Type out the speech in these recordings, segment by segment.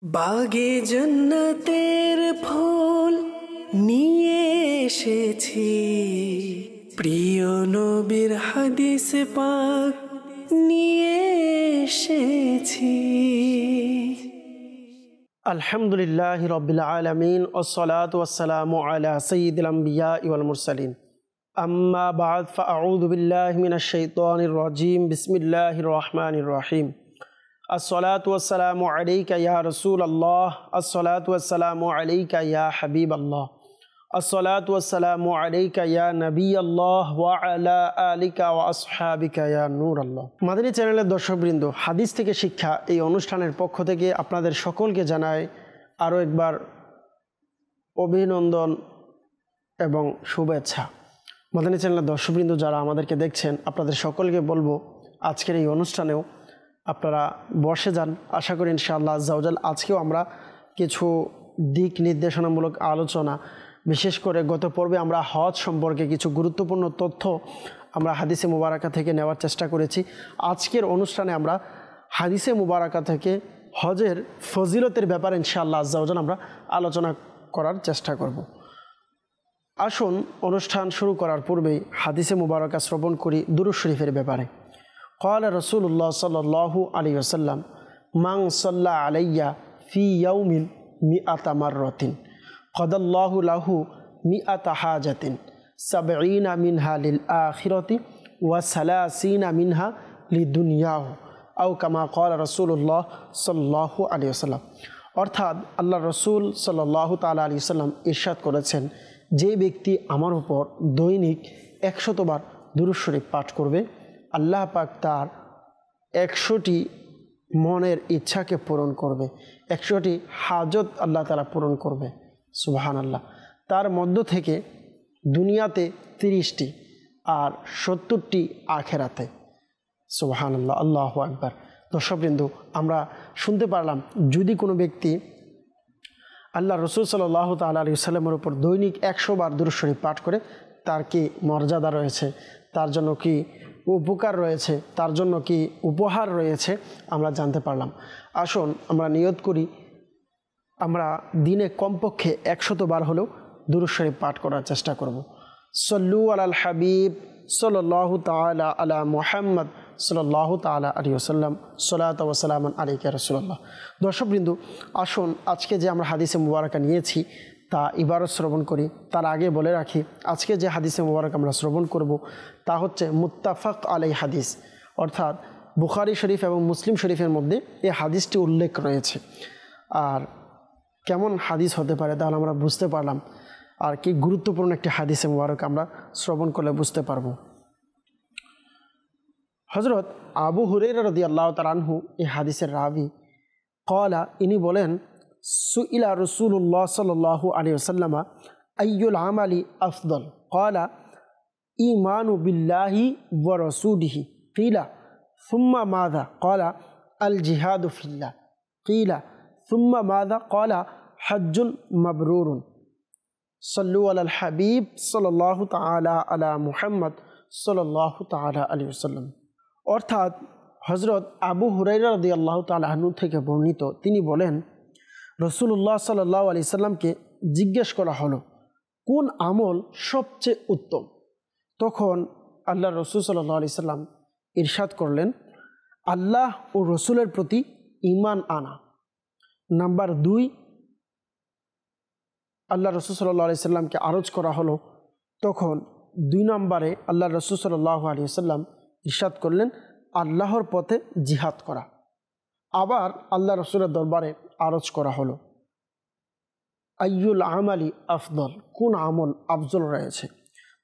বাগে জান্নাতের ফুল নিয়ে এসেছি, প্রিয় নবীর হাদিস পাক নিয়ে এসেছি। আলহামদুলিল্লাহি রাব্বিল আলামিন ওয়াসসালাতু ওয়াসসালামু আলা সাইয়্যিদিল আমবিয়া ওয়াল মুরসালিন। আম্মা বা'দ, ফাআউযু বিল্লাহি মিনাশ শাইতানির রাজীম। বিসমিল্লাহির রহমানির রহিম। আসসালাতু ওয়াসসালামু আলাইকা ইয়া রাসূলাল্লাহ, আসসালাতু ওয়াসসালামু আলাইকা ইয়া হাবিবাল্লাহ, আসসালাতু ওয়াসসালামু আলাইকা ইয়া নবিয়াল্লাহ ওয়া আলা আলিকা ওয়া আসহাবিকা ইয়া নূরাল্লাহ। মাদানী চ্যানেলের দর্শকবৃন্দ, হাদিস থেকে শিক্ষা এই অনুষ্ঠানের পক্ষ থেকে আপনাদের সকলকে জানাই আরও একবার অভিনন্দন এবং শুভেচ্ছা। মাদানী চ্যানেলের দর্শকবৃন্দ যারা আমাদেরকে দেখছেন, আপনাদের সকলকে বলবো আজকের এই অনুষ্ঠানেও আপনারা বসে যান। আশা করি ইনশাআল্লাহ আজ্জা ওয়া জাল আজকেও আমরা কিছু দিক নির্দেশনামূলক আলোচনা, বিশেষ করে গত পর্বে আমরা হজ সম্পর্কে কিছু গুরুত্বপূর্ণ তথ্য আমরা হাদিসে মুবারাকা থেকে নেওয়ার চেষ্টা করেছি। আজকের অনুষ্ঠানে আমরা হাদিসে মুবারাকা থেকে হজের ফজিলতের ব্যাপারে ইনশাআল্লাহ আজ্জা ওয়া জাল আমরা আলোচনা করার চেষ্টা করব। আসুন অনুষ্ঠান শুরু করার পূর্বেই হাদিসে মুবারাকা শ্রবণ করি দুরূদ শরীফের ব্যাপারে। قال رسول الله صلى الله عليه وسلم من صلى علي في يوم 100 مرة قضى الله له 100 حاجة 70 منها للآخرة و30 منها لدنياه أو كما قال رسول الله صلى الله عليه وسلم। অর্থাৎ আল্লাহ রসুল সাল্লাল্লাহু তাআলা আলাইহি ওয়াসাল্লাম ইরশাদ করেছেন, যে ব্যক্তি আমার উপর দৈনিক 100 বার দুরূদ শরীফ পাঠ করবে, আল্লাহ পাক তার 100টি মনের ইচ্ছাকে পূরণ করবে, 100টি হাজত আল্লাহ তাআলা পূরণ করবে। সুবহানাল্লাহ। তার মধ্য থেকে দুনিয়াতে 30টি আর 70টি আখেরাতে। সুবহানাল্লাহ, আল্লাহু আকবার। দর্শকবৃন্দ, আমরা শুনতে পারলাম যদি কোনো ব্যক্তি আল্লাহ রসুল সাল্লাল্লাহু তাআলা আলাইহি ওয়াসাল্লামের উপর দৈনিক 100 বার দুরূদ শরীফ পাঠ করে, তার কি মর্যাদা রয়েছে, তার জন্য কি উপকার রয়েছে, তার জন্য কি উপহার রয়েছে, আমরা জানতে পারলাম। আসুন আমরা নিয়ত করি, আমরা দিনে কমপক্ষে 100 বার হলেও দুরূদ শরীফ পাঠ করার চেষ্টা করব। সল্লু আলাল হাবিব সাল্লাল্লাহু তাআলা আলা মুহাম্মদ সাল্লাল্লাহু তাআলা আলাইহি ওয়াসাল্লাম, সালাতু ওয়া সালামান আলাইকা ইয়া রাসূলুল্লাহ। দর্শকবৃন্দ, আসুন আজকে যে আমরা হাদিসে মুবারাকা নিয়েছি তা ইবারত শ্রবণ করি। তার আগে বলে রাখি, আজকে যে হাদিসে মুবারক আমরা শ্রবণ করব তা হচ্ছে মুত্তাফাক আলাই হাদিস, অর্থাৎ বুখারী শরীফ এবং মুসলিম শরীফের মধ্যে এই হাদিসটি উল্লেখ রয়েছে। আর কেমন হাদিস হতে পারে তাহলে আমরা বুঝতে পারলাম, আর কি গুরুত্বপূর্ণ একটি হাদিসে মুবারক আমরা শ্রবণ করলে বুঝতে পারব। হযরত আবু হুরায়রা রাদিয়াল্লাহু তাআলা আনহু এই হাদিসের রাবি, ক্বালা, ইনি বলেন, সুইলা রাসূলুল্লাহ সাল্লাল্লাহু আলাইহি ওয়াসাল্লাম আইয়ুল আমালি আফদল, ক্বালা ঈমানু বিল্লাহি ওয়া রাসূলিহি, কিলা সুম্মা মাযা, ক্বালা আল জিহাদু ফিল্লাহ, কিলা সুম্মা মাযা, ক্বালা হজ্জুন মাবরুরুন। সাল্লু আলাল হাবিব সাল্লাল্লাহু তাআলা আলা মুহাম্মদ সাল্লাল্লাহু তাআলা আলাইহি ওয়াসাল্লাম। অর্থাৎ হযরত আবু হুরায়রা রাদিয়াল্লাহু তাআলা আনহু থেকে বর্ণিত, তিনি বলেন, রাসূলুল্লাহ সাল্লাল্লাহু আলাইহি সাল্লামকে জিজ্ঞেস করা হলো কোন আমল সবচেয়ে উত্তম। তখন আল্লাহ রসুল সাল্লাল্লাহু আলাইহি সাল্লাম ইরশাদ করলেন, আল্লাহ ও রসুলের প্রতি ঈমান আনা। নাম্বার 2, আল্লাহ রসুল সাল্লাল্লাহু আলাইহি সাল্লামকে আরজ করা হলো, তখন 2 নম্বরে আল্লাহ রসুল সাল্লাল্লাহু আলাইহি সাল্লাম ইরশাদ করলেন, আল্লাহর পথে জিহাদ করা। আবার আল্লাহ রসুলের দরবারে আরজ করা হলো, আইয়ুল আমালি আফদল, কোন আমল আফজল রয়েছে।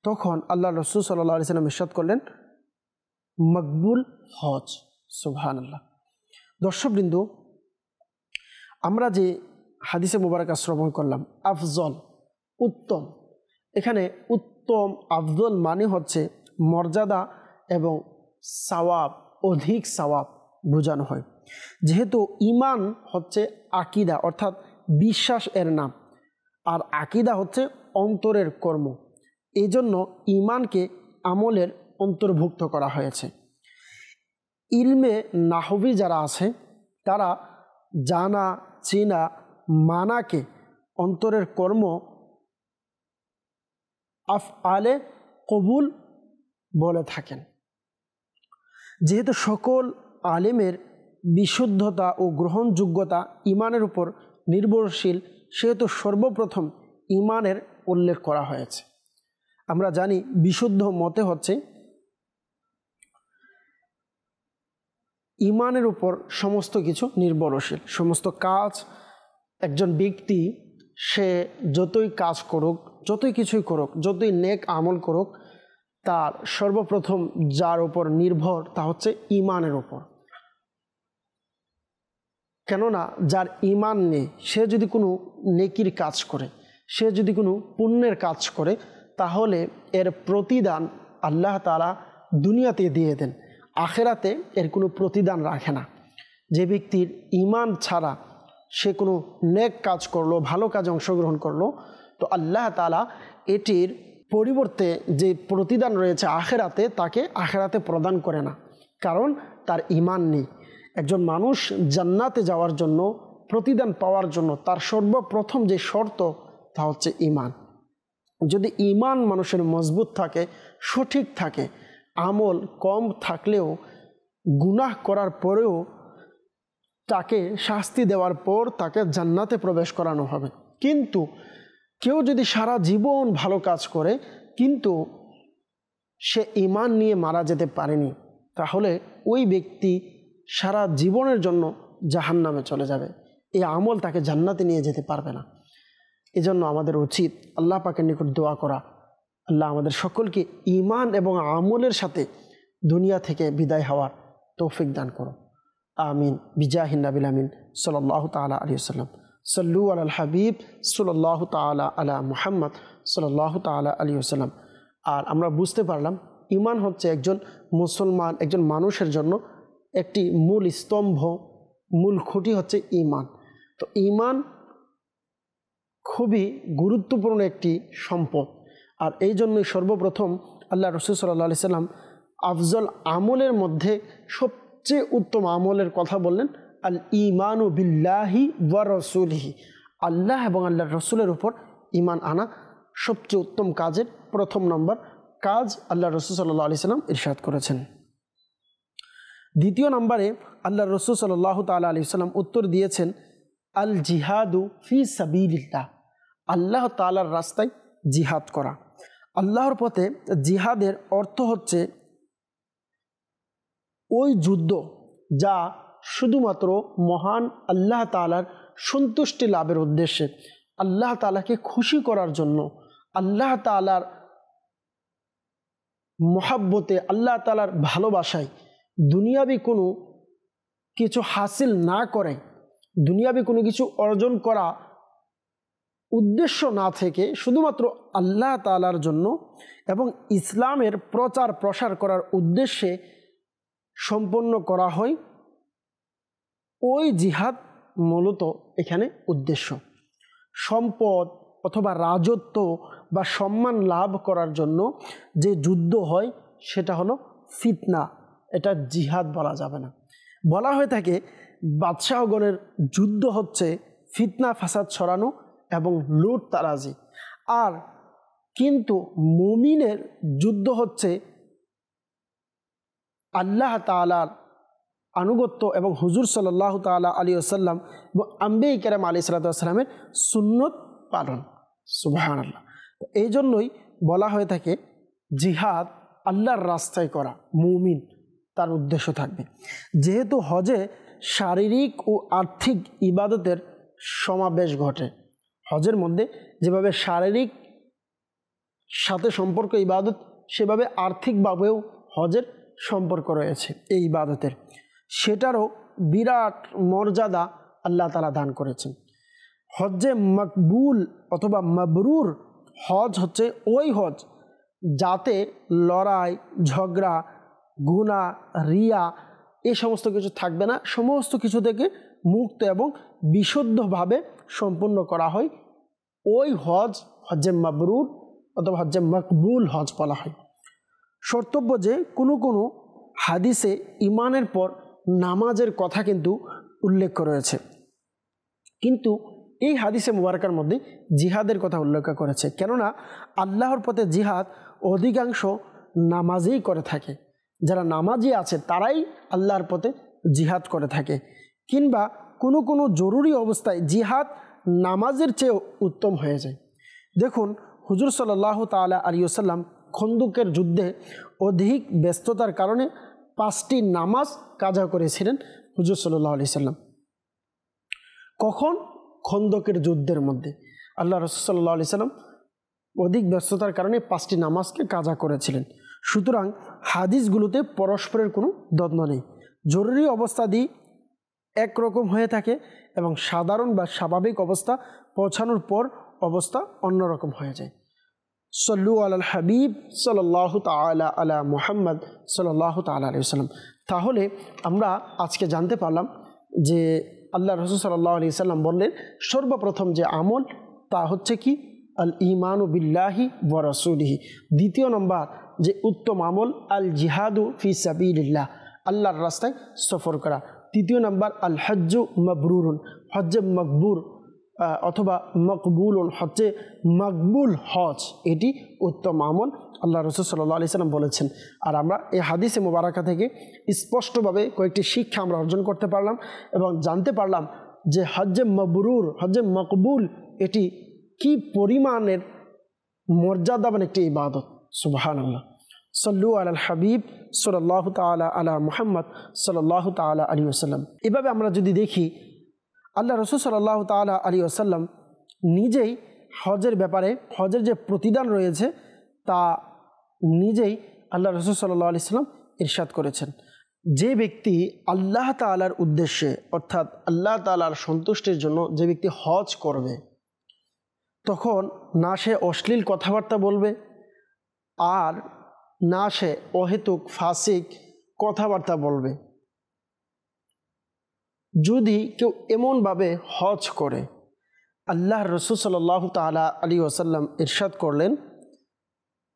তখন আল্লাহ রসুল সাল্লাল্লাহু আলাইহি সাল্লাম ইরশাদ করলেন, মকবুল হজ। সুবহানাল্লাহ। দর্শকবৃন্দ, আমরা যে হাদিসে মুবারাকা শ্রবণ করলাম, আফজল, উত্তম, এখানে উত্তম আফজল মানে হচ্ছে মর্যাদা এবং সওয়াব, অধিক সওয়াব বোঝানো হয়। যেহেতু ঈমান হচ্ছে আকীদা, অর্থাৎ বিশ্বাস এর নাম, আর আকীদা হচ্ছে অন্তরের কর্ম, এই জন্য ঈমানকে আমলের অন্তর্ভুক্ত করা হয়েছে। ইলমে নাহবি যারা আছে তারা জানা চিনা মানাকে অন্তরের কর্ম আফআলে কবুল বলে থাকেন। যেহেতু সকল আলেমের বিশুদ্ধতা ও গ্রহণযোগ্যতা ইমানের উপর নির্ভরশীল, সেহেতু সর্বপ্রথম ইমানের উল্লেখ করা হয়েছে। আমরা জানি বিশুদ্ধ মতে হচ্ছে ইমানের উপর সমস্ত কিছু নির্ভরশীল। সমস্ত কাজ, একজন ব্যক্তি সে যতই কাজ করুক, যতই কিছুই করুক, যতই নেক আমল করুক, তার সর্বপ্রথম যার উপর নির্ভর তা হচ্ছে ইমানের উপর। কেননা যার ইমান নেই, সে যদি কোনো নেকির কাজ করে, সে যদি কোনো পুণ্যের কাজ করে, তাহলে এর প্রতিদান আল্লাহ তাআলা দুনিয়াতে দিয়ে দেন, আখেরাতে এর কোনো প্রতিদান রাখে না। যে ব্যক্তির ইমান ছাড়া সে কোনো নেক কাজ করলো, ভালো কাজে অংশগ্রহণ করলো, তো আল্লাহ তাআলা এটির পরিবর্তে যে প্রতিদান রয়েছে আখেরাতে, তাকে আখেরাতে প্রদান করে না, কারণ তার ইমান নেই। একজন মানুষ জান্নাতে যাওয়ার জন্য, প্রতিদান পাওয়ার জন্য তার সর্বপ্রথম যে শর্ত তা হচ্ছে ইমান। যদি ইমান মানুষের মজবুত থাকে, সঠিক থাকে, আমল কম থাকলেও গুনাহ করার পরেও তাকে শাস্তি দেওয়ার পর তাকে জান্নাতে প্রবেশ করানো হবে। কিন্তু কেউ যদি সারা জীবন ভালো কাজ করে কিন্তু সে ইমান নিয়ে মারা যেতে পারেনি, তাহলে ওই ব্যক্তি সারা জীবনের জন্য জাহান্নামে চলে যাবে। এই আমল তাকে জান্নাতে নিয়ে যেতে পারবে না। এজন্য আমাদের উচিত আল্লাহ পাকের নিকট দোয়া করা, আল্লাহ আমাদের সকলকে ইমান এবং আমলের সাথে দুনিয়া থেকে বিদায় হওয়ার তৌফিক দান করো। আমিন। বিজাহিন নাবিল আমিন সাল্লাল্লাহু তাআলা আলাইহি ওয়াসাল্লাম। সাল্লু আলাল হাবিব সাল্লাল্লাহু তাআলা আলা মুহাম্মদ সাল্লাল্লাহু তাআলা আলাইহি ওয়াসাল্লাম। আর আমরা বুঝতে পারলাম ইমান হচ্ছে একজন মুসলমান, একজন মানুষের জন্য একটি মূল স্তম্ভ, মূল খুঁটি হচ্ছে ইমান। তো ইমান খুবই গুরুত্বপূর্ণ একটি সম্পদ। আর এই জন্যই সর্বপ্রথম আল্লাহ রাসূল সাল্লাল্লাহু আলাইহি সাল্লাম আফজল আমলের মধ্যে সবচেয়ে উত্তম আমলের কথা বললেন, আল ঈমানু বিল্লাহি ওয়া রাসূলিহি। আল্লাহ এবং আল্লাহর রসুলের উপর ইমান আনা সবচেয়ে উত্তম কাজের প্রথম নম্বর কাজ আল্লাহ রাসূল সাল্লাল্লাহু আলাইহি সাল্লাম ইরশাদ করেছেন। দ্বিতীয় নম্বরে আল্লাহ রাসূল সাল্লাল্লাহু তাআলা আলাইহি সাল্লাম উত্তর দিয়েছেন, আল জিহাদু ফি সাবিলিল্লাহ। আল্লাহ তাআলার রাস্তায় জিহাদ করা। আল্লাহর পথে জিহাদের অর্থ হচ্ছে ওই যুদ্ধ যা শুধুমাত্র মহান আল্লাহ তাআলার সন্তুষ্টি লাভের উদ্দেশ্যে, আল্লাহ তাআলাকে খুশি করার জন্য, আল্লাহ তাআলার মহাব্বতে, আল্লাহ তাআলার ভালোবাসায় দুনিয়াবি কোনো কিছু হাসিল না করে, দুনিয়াবি কোনো কিছু অর্জন করা উদ্দেশ্য না থেকে শুধুমাত্র আল্লাহ তাআলার জন্য এবং ইসলামের প্রচার প্রসার করার উদ্দেশ্যে সম্পন্ন করা হয়, ওই জিহাদ মূলত এখানে উদ্দেশ্য। সম্পদ অথবা রাজত্ব বা সম্মান লাভ করার জন্য যে যুদ্ধ হয় সেটা হলো ফিতনা, এটা জিহাদ বলা যাবে না। বলা হয়ে থাকে বাদশাহগণের যুদ্ধ হচ্ছে ফিতনা ফাসাদ ছড়ানো এবং লুট তারাজি, আর কিন্তু মুমিনের যুদ্ধ হচ্ছে আল্লাহ তাআলার আনুগত্য এবং হুজুর সাল্লাল্লাহু তাআলা আলাইহি ওয়াসাল্লাম এবং আম্বিয়া কেরাম আলাইহিস সালাতু ওয়াস সালামের সুন্নত পালন। সুবহানাল্লাহ। এই জন্যই বলা হয়ে থাকে জিহাদ আল্লাহর রাস্তায় করা মুমিন তার উদ্দেশ্য থাকবে। যেহেতু হজে শারীরিক ও আর্থিক ইবাদতের সমাবেশ ঘটে, হজের মধ্যে যেভাবে শারীরিক সাথে সম্পর্ক ইবাদত, সেভাবে আর্থিকভাবেও হজের সম্পর্ক রয়েছে এই ইবাদতের। সেটারও বিরাট মর্যাদা আল্লাহ তাআলা দান করেছেন। হজ্জে মকবুল অথবা মাবরুর হজ হচ্ছে ওই হজ যাতে লড়াই, ঝগড়া, গুনাহ, রিয়া এই সমস্ত কিছু থাকবে না, সমস্ত কিছু থেকে মুক্ত এবং বিশুদ্ধভাবে সম্পূর্ণ করা হয়। ওই হজ হজ্জে মাবরুর অথবা হজ্জে মকবুল হজ বলা হয়। শর্তব্য যে কোনো কোনো হাদিসে ইমানের পর নামাজের কথা কিন্তু উল্লেখ রয়েছে। কিন্তু এই হাদিসে মুবারকার মধ্যে জিহাদের কথা উল্লেখ করেছে, কেননা আল্লাহর পথে জিহাদ অধিকাংশ নামাজেই করে থাকে। যারা নামাজি আছে তারাই আল্লাহর পথে জিহাদ করে থাকে, কিংবা কোনো কোনো জরুরি অবস্থায় জিহাদ নামাজের চেয়েও উত্তম হয়ে যায়। দেখুন, হুজুর সাল্লাল্লাহু তাআলা আলাইহি ওয়াসাল্লাম খন্দকের যুদ্ধে অধিক ব্যস্ততার কারণে 5টি নামাজ কাজা করেছিলেন হুজুর সাল্লাল্লাহু আলাইহি ওয়াসাল্লাম। কখন? খন্দকের যুদ্ধের মধ্যে আল্লাহ রাসূল সাল্লাল্লাহু আলাইহি ওয়াসাল্লাম অধিক ব্যস্ততার কারণে 5টি নামাজকে কাজা করেছিলেন। সুতরাং হাদিসগুলোতে পরস্পরের কোনো দ্বন্দ্ব নেই। জরুরি অবস্থা দিয়ে একরকম হয়ে থাকে এবং সাধারণ বা স্বাভাবিক অবস্থা পৌঁছানোর পর অবস্থা অন্যরকম হয়ে যায়। সল্লু আলাল হাবিব সাল্লাল্লাহু তাআলা আলা মুহাম্মদ সাল্লাল্লাহু তাআলা আলাইহি ওয়াসাল্লাম। তাহলে আমরা আজকে জানতে পারলাম যে আল্লাহ রাসূল সাল্লাল্লাহু আলাইহি ওয়াসাল্লাম বললেন সর্বপ্রথম যে আমল তা হচ্ছে কি? আল ঈমানু বিল্লাহি ওয়া রাসূলিহি। দ্বিতীয় নম্বর যে উত্তম আমল আল জিহাদু ফি সাবিলিল্লাহ, আল্লাহর রাস্তায় সফর করা। তৃতীয় নম্বর আল হজ্জু মাবরুরুন, হজ্জে মকবুর অথবা মকবুলুন, হজ্জে মকবুল হজ, এটি উত্তম আমল আল্লাহ রাসূল সাল্লাল্লাহু আলাইহি ওয়াসাল্লাম বলেছেন। আর আমরা এই হাদিসে মুবারাকা থেকে স্পষ্টভাবে কয়েকটি শিক্ষা আমরা অর্জন করতে পারলাম এবং জানতে পারলাম যে হজ্জে মবরুর, হজ্জে মকবুল এটি কি পরিমাণের মর্যাদাবান একটি ইবাদত। সুবহানাল্লাহ। সল্লু আলাল হাবিব সাল্লাল্লাহু তাআলা আলা মুহাম্মদ সাল্লাল্লাহু তাআলা আলাইহি ওয়াসাল্লাম। এভাবে আমরা যদি দেখি, আল্লাহ রাসূল সাল্লাল্লাহু তাআলা আলাইহি ওয়াসাল্লাম নিজেই হজের ব্যাপারে, হজের যে প্রতিদান রয়েছে তা নিজেই আল্লাহ রাসূল সাল্লাল্লাহু আলাইহি ওয়াসাল্লাম ইরশাদ করেছেন। যে ব্যক্তি আল্লাহ তাআলার উদ্দেশ্যে অর্থাৎ আল্লাহ তাআলার সন্তুষ্টির জন্য যে ব্যক্তি হজ করবে, তখন না সে অশ্লীল কথাবার্তা বলবে আর না সে অহেতুক ফাসিক কথাবার্তা বলবে। যদি কেউ এমনভাবে হজ করে, আল্লাহর রাসূল সাল্লাল্লাহু তাআলা আলাইহি ওয়াসাল্লাম ইরশাদ করলেন,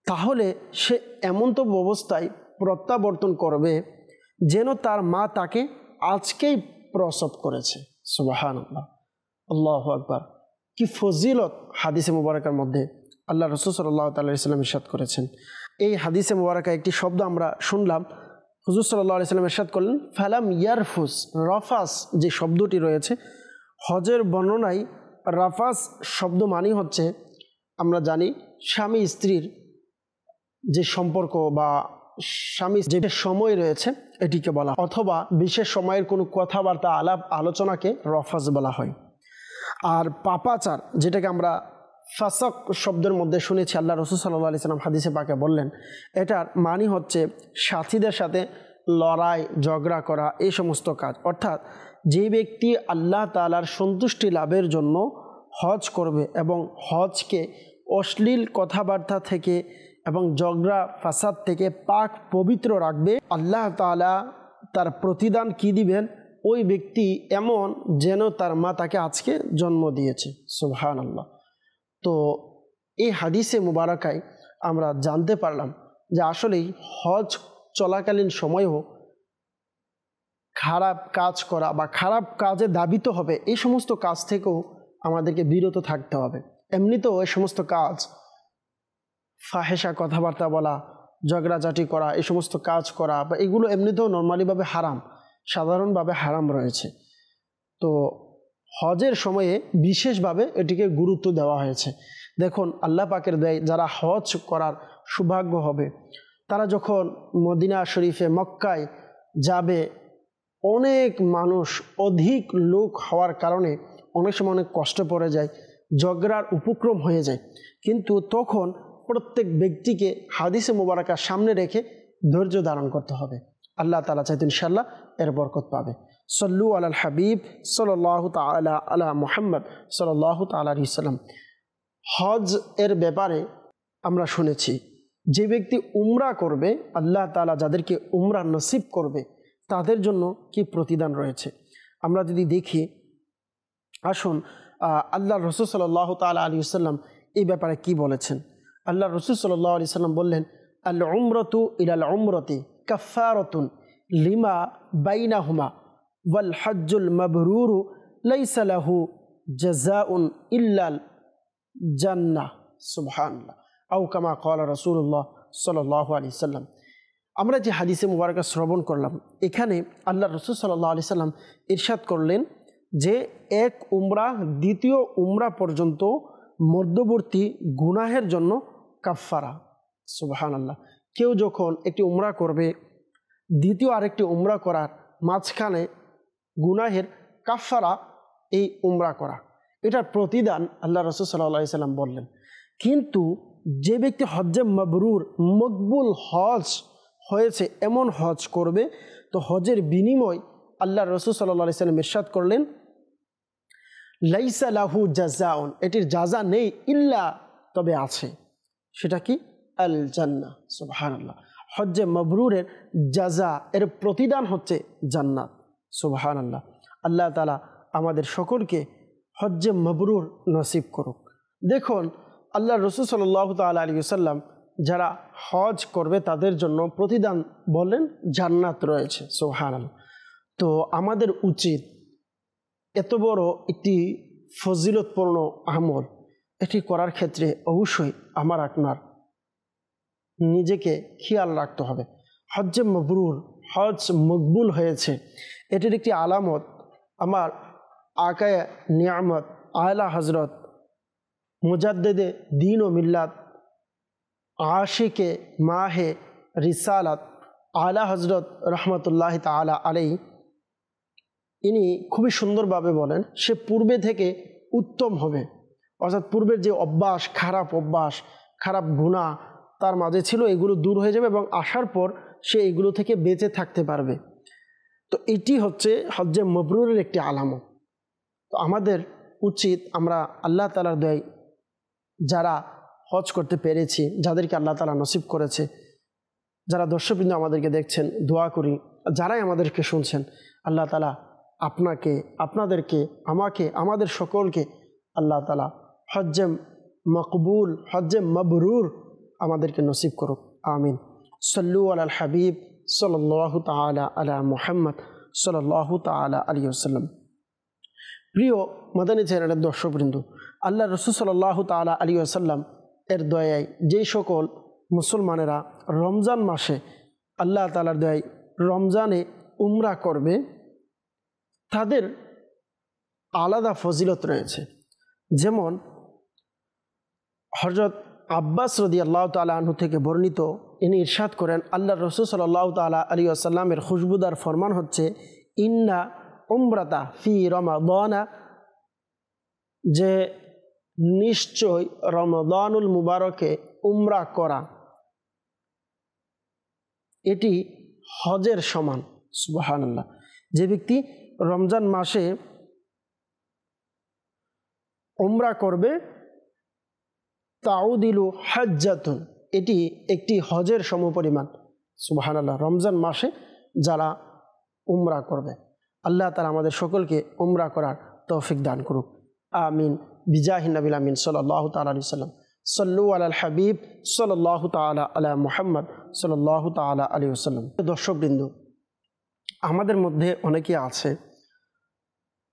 তাহলে সে এমন তো অবস্থায় প্রত্যাবর্তন করবে যেন তার মা তাকে আজকেই প্রসব করেছে। সুবহানাল্লাহ, আল্লাহু আকবার। কি ফজিলত হাদিসে মুবারাকার মধ্যে আল্লাহ রাসূল সাল্লাল্লাহু তাআলা আলাইহি ওয়াসাল্লাম ইরশাদ করেছেন। এই হাদিসে মুবারাকা একটি শব্দ আমরা শুনলাম, হুজুর সাল্লাল্লাহু আলাইহি ওয়াসাল্লাম ইরশাদ করলেন ফালাম ইয়ারফুস। রাফাস যে শব্দটি রয়েছে হজের বর্ণনায়, রাফাস শব্দ মানে হচ্ছে, আমরা জানি স্বামী স্ত্রীর যে সম্পর্ক বা স্বামী যে সময় রয়েছে এটিকে বলা, অথবা বিশেষ সময়ের কোনো কথাবার্তা আলাপ আলোচনাকে রফাস বলা হয়। আর পাপাচার, যেটাকে আমরা ফাসাক শব্দের মধ্যে শুনেছি, আল্লাহ রাসূল সাল্লাল্লাহু আলাইহি ওয়াসাল্লাম হাদিসে পাকে বললেন, এটার মানে হচ্ছে সাথীদের সাথে লড়াই ঝগড়া করা, এই সমস্ত কাজ। অর্থাৎ যে ব্যক্তি আল্লাহ তাআলার সন্তুষ্টি লাভের জন্য হজ করবে এবং হজকে অশ্লীল কথাবার্তা থেকে এবং ঝগড়া ফাসাদ থেকে পাক পবিত্র রাখবে, আল্লাহ তাআলা তার প্রতিদান কি দিবেন? ওই ব্যক্তি এমন যেন তার মা তাকে আজকে জন্ম দিয়েছে। সুবহানাল্লাহ। তো এই হাদিসে মুবারাকায় আমরা জানতে পারলাম যে আসলেই হজ চলাকালীন সময়েও খারাপ কাজ করা বা খারাপ কাজে দাবিত হবে, এই সমস্ত কাজ থেকেও আমাদেরকে বিরত থাকতে হবে। এমনিতেও এই সমস্ত কাজ, ফাহেসা কথাবার্তা বলা, ঝগড়াঝাটি করা, এই সমস্ত কাজ করা বা এগুলো এমনিতেও নর্মালিভাবে হারাম, সাধারণভাবে হারাম রয়েছে। তো হজের সময়ে বিশেষভাবে এটিকে গুরুত্ব দেওয়া হয়েছে। দেখুন, আল্লাহ পাকের দয়ায় যারা হজ করার সৌভাগ্য হবে, তারা যখন মদিনা শরীফে মক্কায় যাবে, অনেক মানুষ, অধিক লোক হওয়ার কারণে অনেক সময় অনেক কষ্ট পড়ে যায়, ঝগড়ার উপক্রম হয়ে যায়। কিন্তু তখন প্রত্যেক ব্যক্তিকে হাদিসে মুবারাকার সামনে রেখে ধৈর্য ধারণ করতে হবে। আল্লাহ তাআলা চাইতে ইনশাআল্লাহ এর বরকত পাবে। সল্লু আলাল হাবিব সাল্লাল্লাহু তাআলা আলা মুহাম্মদ সাল্লাল্লাহু তাআলা আলাইহি ওয়াসাল্লাম। হজ এর ব্যাপারে আমরা শুনেছি, যে ব্যক্তি উমরা করবে, আল্লাহ তাআলা যাদেরকে উমরা নসিব করবে তাদের জন্য কি প্রতিদান রয়েছে আমরা যদি দেখি। আসুন, আল্লাহ রাসূল সাল্লাল্লাহু তাআলা আলাইহি ওয়াসাল্লাম এই ব্যাপারে কি বলেছেন। আল্লাহ রাসূল সাল্লাল্লাহু আলাইহি ওয়াসাল্লাম বললেন, আল উমরাতু ইলাল উমরাতি কাফারাতুন লিমা বাইনাহুমা ওয়াল হজ্জুল মাবরুরু লাইসা লাহু জাযাউন ইল্লাল জান্নাহ সুবহানাল্লাহ আও কামা ক্বালা রাসূলুল্লাহ সাল্লাল্লাহু আলাইহি সাল্লাম। আমরা যে হাদিসে মুবারাকা শ্রবণ করলাম, এখানে আল্লাহ রাসূল সাল্লাল্লাহু আলাইহি সাল্লাম ইরশাদ করলেন যে এক উমরা দ্বিতীয় উমরা পর্যন্ত মধ্যবর্তী গুনাহের জন্য কাফফারা। সুবহানাল্লাহ। কেউ যখন একটি উমরা করবে, দ্বিতীয় আরেকটি উমরা করার মাঝখানে গুনাহের কাফফারা এই উমরা করা, এটার প্রতিদান আল্লাহ রাসূল সাল্লাল্লাহু আলাইহি সাল্লাম বললেন। কিন্তু যে ব্যক্তি হজ্জে মাবরুর মকবুল হজ হয়েছে এমন হজ করবে, তো হজের বিনিময় আল্লাহ রাসূল সাল্লাল্লাহু আলাইহি সাল্লাম ইরশাদ করলেন লাইসা লাহু জাযাউন, এটির জাযা নেই, ইল্লা তবে আছে, সেটা কি? আল জান্নাহ। সুবহানাল্লাহ। হজ্জে মাবরুরের জাযা, এর প্রতিদান হচ্ছে জান্নাত। সুবহানাল্লাহ। আল্লাহ তাআলা আমাদের সকলকে হজ্জে মাবরুর নসিব করুক। দেখুন, আল্লাহ রাসূল সাল্লাল্লাহু তাআলা আলাইহি ওয়াসাল্লাম যারা হজ করবে তাদের জন্য প্রতিদান বলেন জান্নাত রয়েছে। সুবহানাল্লাহ। তো আমাদের উচিত এত বড় একটি ফজিলতপূর্ণ আমল, এটি করার ক্ষেত্রে অবশ্যই আমার আপনার নিজেকে খেয়াল রাখতে হবে। হজ্জে মাবরুর, হজ মকবুল হয়েছে, এটির একটি আলামত আমার আকায়ে নিয়ামত আলা হজরত মুজাদ্দিদে দ্বীন ও মিল্লাত আশিকে মাহে রিসালাত আলা হজরত রহমতুল্লাহ তাআলা আলাইহি, ইনি খুবই সুন্দরভাবে বলেন সে পূর্বে থেকে উত্তম হবে। অর্থাৎ পূর্বের যে অভ্যাস, খারাপ গুনাহ তার মাঝে ছিল, এগুলো দূর হয়ে যাবে এবং আসার পর সে এগুলো থেকে বেঁচে থাকতে পারবে। তো এটি হচ্ছে হজ্জে মাবরুরের একটি আলামত। তো আমাদের উচিত আমরা আল্লাহ তাআলার দয়ায় যারা হজ করতে পেরেছি, যাদেরকে আল্লাহ তাআলা নসিব করেছে, যারা দর্শকবৃন্দ আমাদেরকে দেখছেন, দোয়া করি যারাই আমাদেরকে শুনছেন, আল্লাহ তাআলা আপনাকে, আপনাদেরকে, আমাকে, আমাদের সকলকে আল্লাহ তাআলা হজ্জে মকবুল, হজ্জে মাবরুর আমাদেরকে নসিব করুক। আমিন। সাল্লু আলাল হাবিব সাল্লাল্লাহু তাআলা আলা মুহাম্মদ সাল্লাল্লাহু তাআলা আলাইহি ওয়াসাল্লাম। প্রিয় মাদানী চ্যানেলের দর্শকবৃন্দ, আল্লাহ রাসূল সাল্লাল্লাহু তাআলা আলাইহি ওয়াসাল্লাম এর দয়ায় যেই সকল মুসলমানেরা রমজান মাসে আল্লাহ তাআলার দয়ায় রমজানে উমরা করবে, তাদের আলাদা ফজিলত রয়েছে। যেমন হযরত আব্বাস রাদিয়াল্লাহু তাআলা আনহু থেকে বর্ণিত, ইনি ইরশাদ করেন আল্লাহ রাসূল সাল্লাল্লাহু তাআলা আলাইহি ওয়াসাল্লামের খুশবুদার ফরমান হচ্ছে ইন্না উমরাতা ফি রমাদানা, যে নিশ্চয় রমাদানুল মুবারকে উমরা করা এটি হজের সমান। সুবহানাল্লাহ। যে ব্যক্তি রমজান মাসে উমরা করবে, তাউদিলু হাজ্জাতুন, এটি একটি হজের সমপরিমাণ। সুবহানাল্লাহ। রমজান মাসে যারা উমরা করবে, আল্লাহ তাআলা আমাদের সকলকে উমরা করার তৌফিক দান করুক। আমিন। বিজাহিন নবিল আমিন সাল্লাল্লাহু তাআলা আলাইহি ওয়াসাল্লাম। সাল্লু আলাল হাবিব সাল্লাল্লাহু তাআলা আলা মুহাম্মদ সাল্লাল্লাহু তাআলা আলাইহি ওয়াসাল্লাম। দর্শকবৃন্দ, আমাদের মধ্যে অনেকে আছে,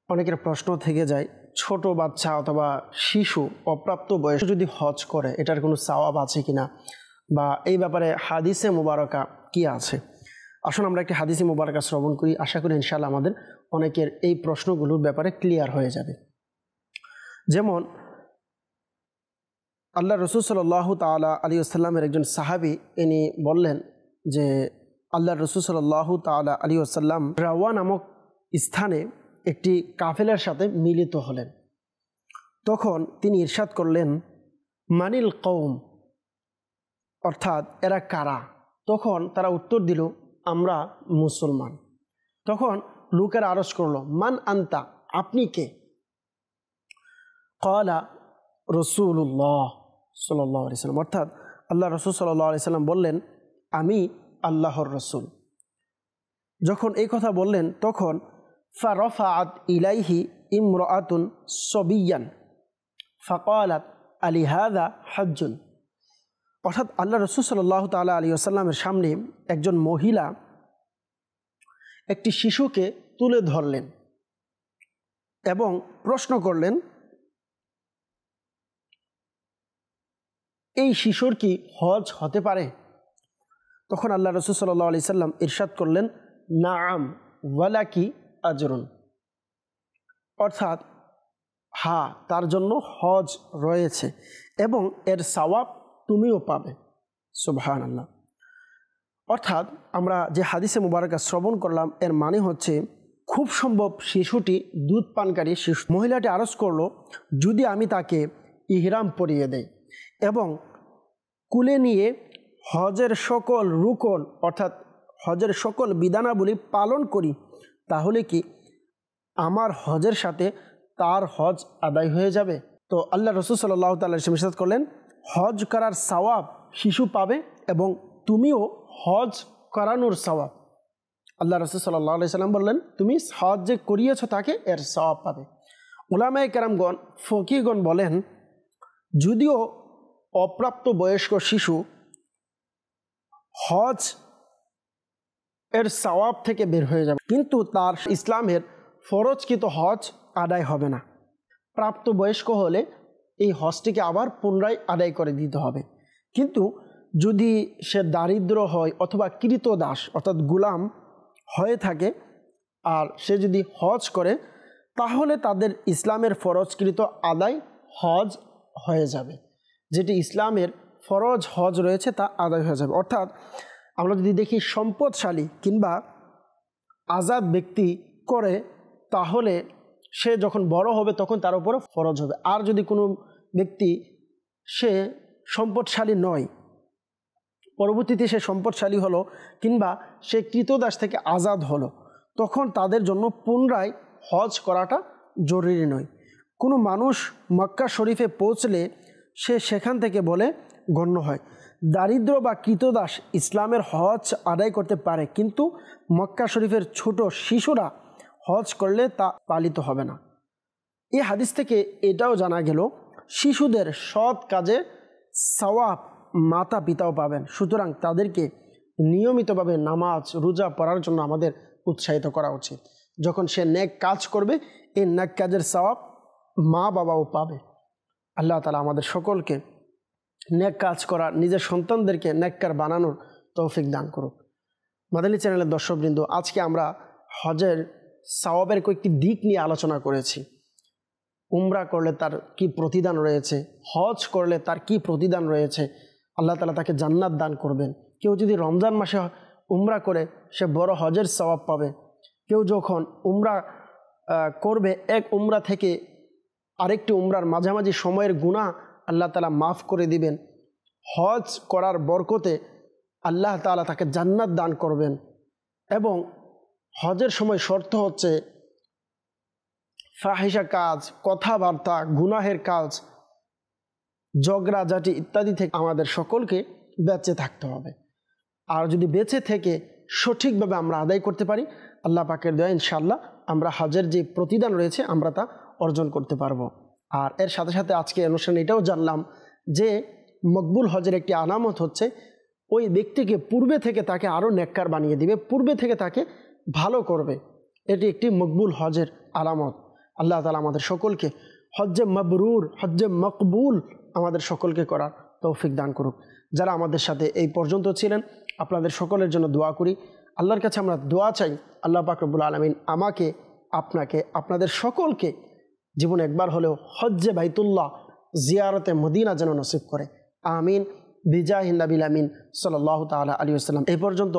অনেকের প্রশ্ন থেকে যায়, ছোট বাচ্চা অথবা শিশু অপ্রাপ্ত বয়সে যদি হজ করে এটার কোনো সওয়াব আছে কিনা, বা এই ব্যাপারে হাদিসে মুবারকা কি আছে। আসুন আমরা একটি হাদিসে মুবারকা শ্রবণ করি, আশা করি ইনশাআল্লাহ আমাদের অনেকের এই প্রশ্নগুলোর ব্যাপারে ক্লিয়ার হয়ে যাবে। যেমন আল্লাহ রাসূল সাল্লাল্লাহু তাআলা আলাইহি ওয়াসাল্লামের একজন সাহাবী, ইনি বললেন যে আল্লাহ রাসূল সাল্লাল্লাহু তাআলা আলাইহি ওয়াসাল্লাম রাওয়া নামক স্থানে একটি কাফেলার সাথে মিলিত হলেন। তখন তিনি ইরশাদ করলেন মানিল কওম, অর্থাৎ এরা কারা? তখন তারা উত্তর দিল আমরা মুসলমান। তখন লোকেরা আরজ করলো মান আনতা, আপনি কে? ক্বালা রাসূলুল্লাহ সাল্লাল্লাহু আলাইহি ওয়াসাল্লাম, অর্থাৎ আল্লাহ রাসূল সাল্লাল্লাহু আলাইহি ওয়াসাল্লাম বললেন আমি আল্লাহর রাসূল। যখন এই কথা বললেন তখন ফারাফাআত ইলাইহি ইমরাআতুন সাবিয়ান ফাকালাত আলি হাযা হাজ্জুন, অর্থাৎ আল্লাহ রাসূল সাল্লাল্লাহু তাআলা আলাইহি ওয়াসাল্লামের সামনে একজন মহিলা একটি শিশুকে তুলে ধরলেন এবং প্রশ্ন করলেন, এই শিশুর কি হজ হতে পারে? তখন আল্লাহ রাসূল সাল্লাল্লাহু আলাইহি সাল্লাম ইরশাদ করলেন, নাআম ওয়ালাকি আজরুন, অর্থাৎ হ্যাঁ, তার জন্য হজ রয়েছে এবং এর সওয়াব তুমিও পাবে। সুবহানাল্লাহ। অর্থাৎ আমরা যে হাদিসে মুবারাকা শ্রবণ করলাম, এর মানে হচ্ছে খুব সম্ভব শিশুটি দুধ পানকারী শিশু। মহিলাটি আরজ করলো, যদি আমি তাকে ইহরাম পরিয়ে দেই এবং কুলে নিয়ে হজের সকল রুকন অর্থাৎ হজের সকল বিধানাবলী পালন করি, তাহলে কি আমার হজের সাথে তার হজ আদায় হয়ে যাবে? তো আল্লাহ রাসূল সাল্লাল্লাহু তাআলা ইরশাদ করলেন, হজ করার সওয়াব শিশু পাবে এবং তুমিও হজ করানোর সওয়াব। আল্লাহ রাসূল সাল্লাল্লাহু আলাইহি সাল্লাম বললেন, তুমি হজ যে করিয়েছ তাকে এর সওয়াব পাবে। উলামায়ে কেরামগণ, ফকিহগণ বলেন, যদিও অপ্রাপ্ত বয়স্ক শিশু হজ এর সওয়াব থেকে বের হয়ে যাবে, কিন্তু তার ইসলামের ফরজকৃত হজ আদায় হবে না। প্রাপ্তবয়স্ক হলে এই হজটিকে আবার পুনরায় আদায় করে দিতে হবে। কিন্তু যদি সে দারিদ্র হয় অথবা কৃতদাস অর্থাৎ গুলাম হয়ে থাকে আর সে যদি হজ করে, তাহলে তাদের ইসলামের ফরজকৃত আদায় হজ হয়ে যাবে। যেটি ইসলামের ফরজ হজ রয়েছে তা আদায় হয়ে যাবে। অর্থাৎ আমরা যদি দেখি সম্পদশালী কিংবা আজাদ ব্যক্তি করে, তাহলে সে যখন বড় হবে তখন তার উপরে ফরজ হবে। আর যদি কোনো ব্যক্তি সে সম্পদশালী নয়, পরবর্তীতে সে সম্পদশালী হলো কিংবা সে কৃতদাস থেকে আজাদ হলো, তখন তাদের জন্য পুনরায় হজ করাটা জরুরি নয়। কোনো মানুষ মক্কা শরীফে পৌঁছলে সে সেখান থেকে বলে গণ্য হয়। দারিদ্র বা কৃতদাস ইসলামের হজ আদায় করতে পারে, কিন্তু মক্কা শরীফের ছোট শিশুরা হজ করলে তা পালিত হবে না। এই হাদিস থেকে এটাও জানা গেল, শিশুদের সৎ কাজে সওয়াব মাতা পিতাও পাবেন। সুতরাং তাদেরকে নিয়মিতভাবে নামাজ রোজা পড়ার জন্য আমাদের উৎসাহিত করা উচিত। যখন সে নেক কাজ করবে, এই নেক কাজের সওয়াব মা বাবাও পাবে। আল্লাহ তাআলা আমাদের সকলকে নেক কাজ করার, নিজের সন্তানদেরকে নেককার বানানোর তৌফিক দান করুক। মাদানী চ্যানেলের দর্শকবৃন্দ, আজকে আমরা হজের সওয়াবের কয়েকটি দিক নিয়ে আলোচনা করেছি। উমরা করলে তার কি প্রতিদান রয়েছে, হজ করলে তার কি প্রতিদান রয়েছে, আল্লাহ তাআলা তাকে জান্নাত দান করবেন। কেউ যদি রমজান মাসে উমরা করে সে বড় হজের সওয়াব পাবে। কেউ যখন উমরা করবে, এক উমরা থেকে আরেকটি উমরার মাঝামাঝি সময়ের গুনাহ আল্লাহ তাআলা মাফ করে দিবেন। হজ করার বরকতে আল্লাহ তাআলা তাকে জান্নাত দান করবেন। এবং হজের সময় শর্ত হচ্ছে ফাহিশা কাজ, কথাবার্তা, গুনাহের কাজ, ঝগড়াঝাটি ইত্যাদি থেকে আমাদের সকলকে বেঁচে থাকতে হবে। আর যদি বেঁচে থেকে সঠিকভাবে আমরা আদায় করতে পারি, আল্লাহ পাকের দয়া ইনশাআল্লাহ আমরা হজের যে প্রতিদান রয়েছে আমরা তা অর্জন করতে পারবো। আর এর সাথে সাথে আজকে অনুষ্ঠানে এটাও জানলাম যে মকবুল হজের একটি আলামত হচ্ছে ওই ব্যক্তিকে পূর্বে থেকে তাকে আরও নেককার বানিয়ে দিবে, পূর্বে থেকে তাকে ভালো করবে। এটি একটি মকবুল হজের আলামত। আল্লাহ তাআলা আমাদের সকলকে হজ্জে মাবরুর, হজ্জে মকবুল আমাদের সকলকে করার তৌফিক দান করুক। যারা আমাদের সাথে এই পর্যন্ত ছিলেন, আপনাদের সকলের জন্য দোয়া করি। আল্লাহর কাছে আমরা দোয়া চাই, আল্লাহ পাক রব্বুল আলামিন আমাকে, আপনাকে, আপনাদের সকলকে জীবনে একবার হলেও হজ্জে বাইতুল্লাহ জিয়ারতে মদিনা যেন নসিব করে। আমিন বিজাহি নবিল আমিন সাল্লাল্লাহু তাআলা আলাইহি ওয়াসাল্লাম। এই পর্যন্ত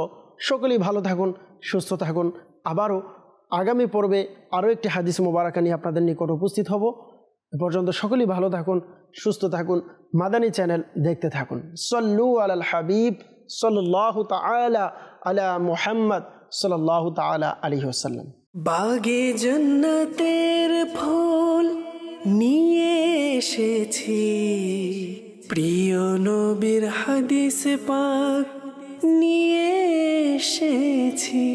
সকলেই ভালো থাকুন, সুস্থ থাকুন। আবারও আগামী পর্বে আরও একটি হাদিস মোবারকা নিয়ে আপনাদের নিকট উপস্থিত হব। এ পর্যন্ত সকলেই ভালো থাকুন, সুস্থ থাকুন, মাদানী চ্যানেল দেখতে থাকুন। সল্লু আলাল হাবিব সাল্লাল্লাহু তাআলা আলা মুহাম্মদ সাল্লাল্লাহু তাআলা আলাইহি ওয়াসাল্লাম। বাগে জান্নাতের ফুল নিয়ে এসেছি, প্রিয় নবীর হাদিস পাক নিয়ে এসেছি।